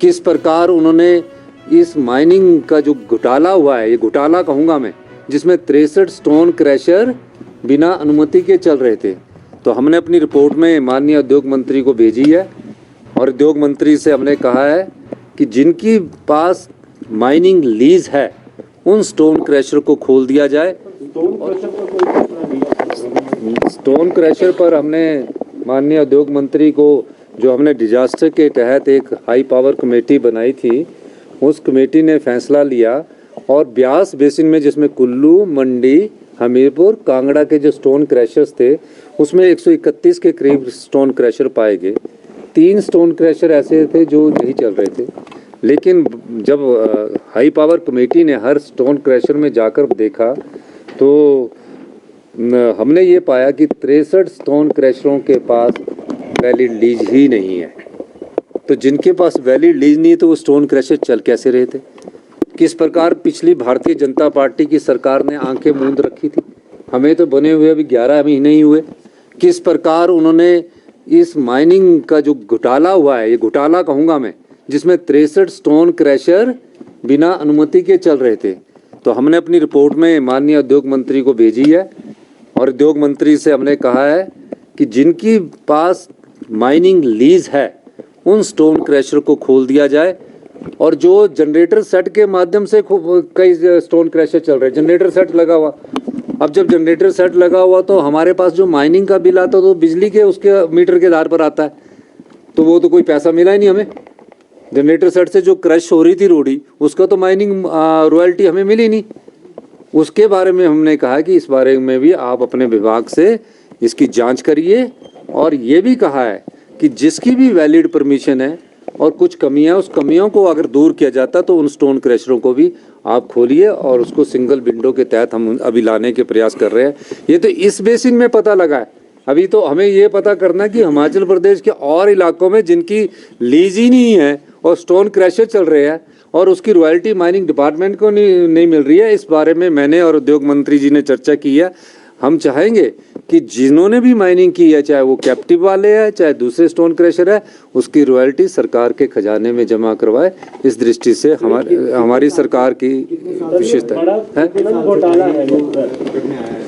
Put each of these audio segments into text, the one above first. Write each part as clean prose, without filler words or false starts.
किस प्रकार उन्होंने इस माइनिंग का जो घोटाला हुआ है, ये घोटाला कहूँगा मैं, जिसमें 63 स्टोन क्रैशर बिना अनुमति के चल रहे थे। तो हमने अपनी रिपोर्ट में माननीय उद्योग मंत्री को भेजी है और उद्योग मंत्री से हमने कहा है कि जिनकी पास माइनिंग लीज है उन स्टोन क्रैशर को खोल दिया जाए। स्टोन क्रैशर पर हमने माननीय उद्योग मंत्री को, जो हमने डिजास्टर के तहत एक हाई पावर कमेटी बनाई थी, उस कमेटी ने फैसला लिया और ब्यास बेसिन में, जिसमें कुल्लू, मंडी, हमीरपुर, कांगड़ा के जो स्टोन क्रैशर्स थे, उसमें 131 के करीब स्टोन क्रैशर पाए गए। 3 स्टोन क्रैशर ऐसे थे जो नहीं चल रहे थे। लेकिन जब हाई पावर कमेटी ने हर स्टोन क्रैशर में जाकर देखा तो हमने ये पाया कि 63 स्टोन क्रैशरों के पास वैलिड लीज ही नहीं है। तो जिनके पास वैलिड लीज नहीं है तो वो स्टोन क्रैशर चल कैसे रहे थे? किस प्रकार पिछली भारतीय जनता पार्टी की सरकार ने आंखें मूंद रखी थी। हमें तो बने हुए अभी 11 महीने ही हुए। किस प्रकार उन्होंने इस माइनिंग का जो घोटाला हुआ है, ये घोटाला कहूँगा मैं, जिसमें 63 स्टोन क्रैशर बिना अनुमति के चल रहे थे। तो हमने अपनी रिपोर्ट में माननीय उद्योग मंत्री को भेजी है और उद्योग मंत्री से हमने कहा है कि जिनकी पास माइनिंग लीज है उन स्टोन क्रैशर को खोल दिया जाए। और जो जनरेटर सेट के माध्यम से कई स्टोन क्रैशर चल रहे हैं, जनरेटर सेट लगा हुआ। अब जब जनरेटर सेट लगा हुआ तो हमारे पास जो माइनिंग का बिल आता है तो बिजली के उसके मीटर के आधार पर आता है, तो वो तो कोई पैसा मिला ही नहीं हमें। जनरेटर सेट से जो क्रश हो रही थी रोड़ी, उसका तो माइनिंग रॉयल्टी हमें मिली नहीं। उसके बारे में हमने कहा कि इस बारे में भी आप अपने विभाग से इसकी जांच करिए। और ये भी कहा है कि जिसकी भी वैलिड परमिशन है और कुछ कमियां, उस कमियों को अगर दूर किया जाता तो उन स्टोन क्रैशरों को भी आप खोलिए और उसको सिंगल विंडो के तहत हम अभी लाने के प्रयास कर रहे हैं। ये तो इस बेसिन में पता लगा है। अभी तो हमें ये पता करना कि हिमाचल प्रदेश के और इलाकों में जिनकी लीज ही नहीं है और स्टोन क्रैशर चल रहे हैं और उसकी रॉयल्टी माइनिंग डिपार्टमेंट को नहीं मिल रही है। इस बारे में मैंने और उद्योग मंत्री जी ने चर्चा की है। हम चाहेंगे कि जिन्होंने भी माइनिंग की है, चाहे वो कैप्टिव वाले हैं चाहे दूसरे स्टोन क्रैशर है, उसकी रॉयल्टी सरकार के खजाने में जमा करवाए। इस दृष्टि से हमारी सरकार की विशेषता है।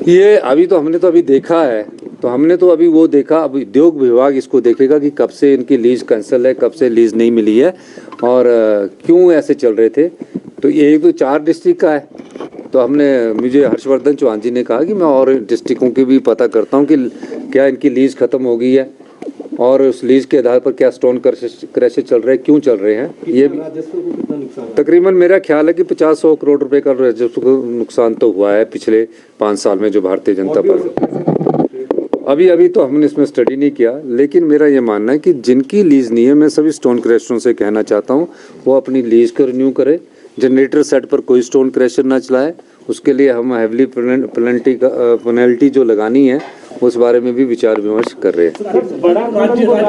ये अभी तो हमने तो अभी देखा है, तो हमने तो अभी वो देखा, अब उद्योग विभाग इसको देखेगा कि कब से इनकी लीज कैंसिल है, कब से लीज नहीं मिली है और क्यों ऐसे चल रहे थे। तो ये तो 4 डिस्ट्रिक्ट का है। तो मुझे हर्षवर्धन चौहान जी ने कहा कि मैं और डिस्ट्रिक्टों की भी पता करता हूँ कि क्या इनकी लीज खत्म हो गई है और उस लीज के आधार पर क्या स्टोन क्रैशर चल रहे हैं, क्यों चल रहे हैं। ये भी तकरीबन मेरा ख्याल है कि 50-100 करोड़ रुपए का राजस्व नुकसान तो हुआ है पिछले 5 साल में जो भारतीय जनता पार्टी। अभी तो हमने इसमें स्टडी नहीं किया, लेकिन मेरा ये मानना है कि जिनकी लीज नहीं है, मैं सभी स्टोन क्रैशरों से कहना चाहता हूँ वो अपनी लीज को रिन्यू करे। जनरेटर सेट पर कोई स्टोन क्रैशर ना चलाए। उसके लिए हम हेवली पेनल्टी जो लगानी है उस बारे में भी विचार विमर्श कर रहे हैं।